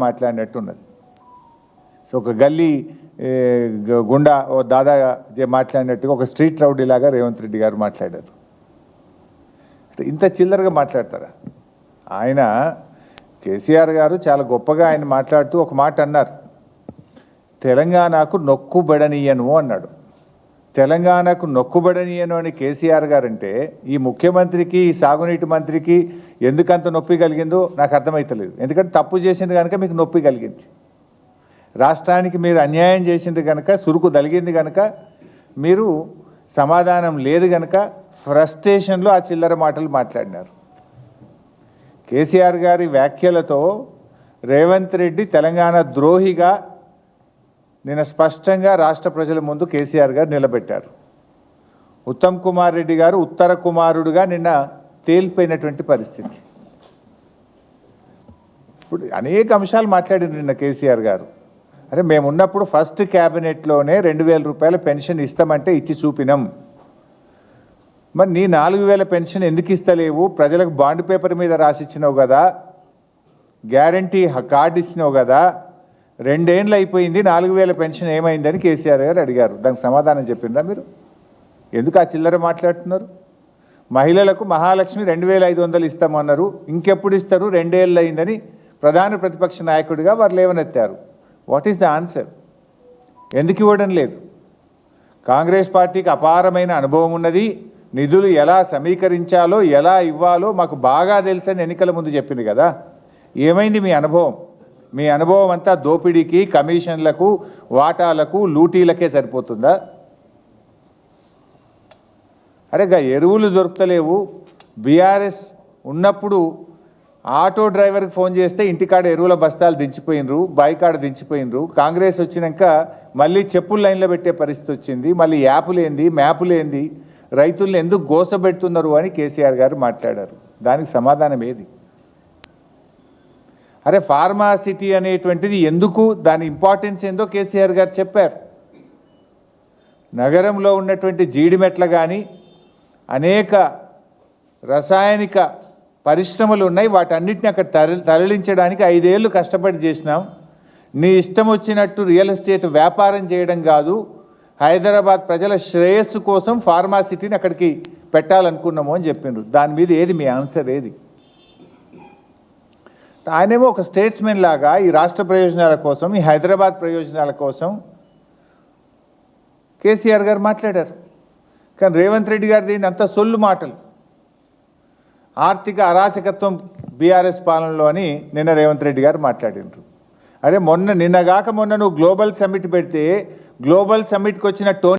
మాట్లాడినట్టున్నది. So ఒక గల్లీ గుండా ఓ దాదా మాట్లాడినట్టుగా ఒక స్ట్రీట్ రౌడీ లాగా రేవంత్ రెడ్డి గారు మాట్లాడారు. ఇంత చిల్లరగా మాట్లాడతారా? ఆయన కేసీఆర్ గారు చాలా గొప్పగా ఆయన మాట్లాడుతూ ఒక మాట అన్నారు, తెలంగాణకు నొక్కుబడనీయను అన్నాడు. తెలంగాణకు నొక్కుబడనీయను అని కేసీఆర్ గారు అంటే ఈ ముఖ్యమంత్రికి ఈ సాగునీటి మంత్రికి ఎందుకంత నొప్పి కలిగిందో నాకు అర్థమవుతలేదు. ఎందుకంటే తప్పు చేసింది కనుక మీకు నొప్పి కలిగింది, రాష్ట్రానికి మీరు అన్యాయం చేసింది కనుక, సురుకు తగిలింది కనుక, మీరు సమాధానం లేదు కనుక ఫ్రస్ట్రేషన్లో ఆ చిల్లర మాటలు మాట్లాడినారు. కేసీఆర్ గారి వ్యాఖ్యలతో రేవంత్ రెడ్డి తెలంగాణ ద్రోహిగా నిన్న స్పష్టంగా రాష్ట్ర ప్రజల ముందు కేసీఆర్ గారు నిలబెట్టారు. ఉత్తమ్ కుమార్ రెడ్డి గారు ఉత్తర కుమారుడుగా నిన్న తేలిపోయినటువంటి పరిస్థితి. ఇప్పుడు అనేక అంశాలు మాట్లాడింది నిన్న కేసీఆర్ గారు. అరే మేమున్నప్పుడు ఫస్ట్ క్యాబినెట్లోనే 2000 రూపాయల పెన్షన్ ఇస్తామంటే ఇచ్చి చూపినాం. మరి నీ 4000 పెన్షన్ ఎందుకు ఇస్తలేవు? ప్రజలకు బాండ్ పేపర్ మీద రాసిచ్చినావు కదా, గ్యారంటీ కార్డు ఇచ్చినావు కదా, 2 ఏళ్ళు అయిపోయింది, 4000 పెన్షన్ ఏమైందని కేసీఆర్ గారు అడిగారు. దానికి సమాధానం చెప్పిందా మీరు? ఎందుకు ఆ చిల్లర మాట్లాడుతున్నారు? మహిళలకు మహాలక్ష్మి 2500 ఇస్తామన్నారు, ఇంకెప్పుడు ఇస్తారు? 2 ఏళ్ళు అయిందని ప్రధాన ప్రతిపక్ష నాయకుడిగా వారు లేవనెత్తారు. What is the answer? ఎందుకు ఇవ్వడం లేదు? కాంగ్రెస్ పార్టీకి అపారమైన అనుభవం ఉన్నది, నిధులు ఎలా సమీకరించాలో ఎలా ఇవ్వాలో మాకు బాగా తెలుసని ఎన్నికల ముందు చెప్పింది కదా. ఏమైంది మీ అనుభవం? మీ అనుభవం అంతా దోపిడీకి, కమిషన్లకు, వాటాలకు, లూటీలకే సరిపోతుందా? అరే ఎరువులు దొరుకుతలేవు. బీఆర్ఎస్ ఉన్నప్పుడు ఆటో డ్రైవర్కి ఫోన్ చేస్తే ఇంటికాడ ఎరువుల బస్తాలు దించిపోయినరు, బాయికాడ దించిపోయినరు. కాంగ్రెస్ వచ్చినాక మళ్ళీ చెప్పుల లైన్లో పెట్టే పరిస్థితి వచ్చింది. మళ్ళీ యాపులేంది, మ్యాపులేంది, రైతులను ఎందుకు గోసబెడుతున్నారు అని కేసీఆర్ గారు మాట్లాడారు. దానికి సమాధానం ఏది? అరే ఫార్మాసిటీ అనేటువంటిది ఎందుకు, దాని ఇంపార్టెన్స్ ఏందో కేసీఆర్ గారు చెప్పారు. నగరంలో ఉన్నటువంటి జీడిమెట్ల కానీ అనేక రసాయనిక పరిశ్రమలు ఉన్నాయి, వాటన్నిటిని అక్కడ తరలించడానికి 5 ఏళ్ళు కష్టపడి చేసినాం. నీ ఇష్టం వచ్చినట్టు రియల్ ఎస్టేట్ వ్యాపారం చేయడం కాదు, హైదరాబాద్ ప్రజల శ్రేయస్సు కోసం ఫార్మాసిటీని అక్కడికి పెట్టాలనుకున్నాము అని చెప్పిండ్రు. దాని మీద ఏది మీ ఆన్సర్? ఏది? ఆయనేమో ఒక స్టేట్స్మెన్ లాగా ఈ రాష్ట్ర ప్రయోజనాల కోసం, ఈ హైదరాబాద్ ప్రయోజనాల కోసం కేసీఆర్ గారు మాట్లాడారు. కానీ రేవంత్ రెడ్డి గారిది అంత సొల్లు మాటలు, ఆర్థిక అరాచకత్వం బీఆర్ఎస్ పాలనలో అని నిన్న రేవంత్ రెడ్డి గారు మాట్లాడినారు. అరే నిన్నగాక మొన్న నువ్వు గ్లోబల్ సమ్మిట్ పెడితే గ్లోబల్ సమ్మిట్కి వచ్చిన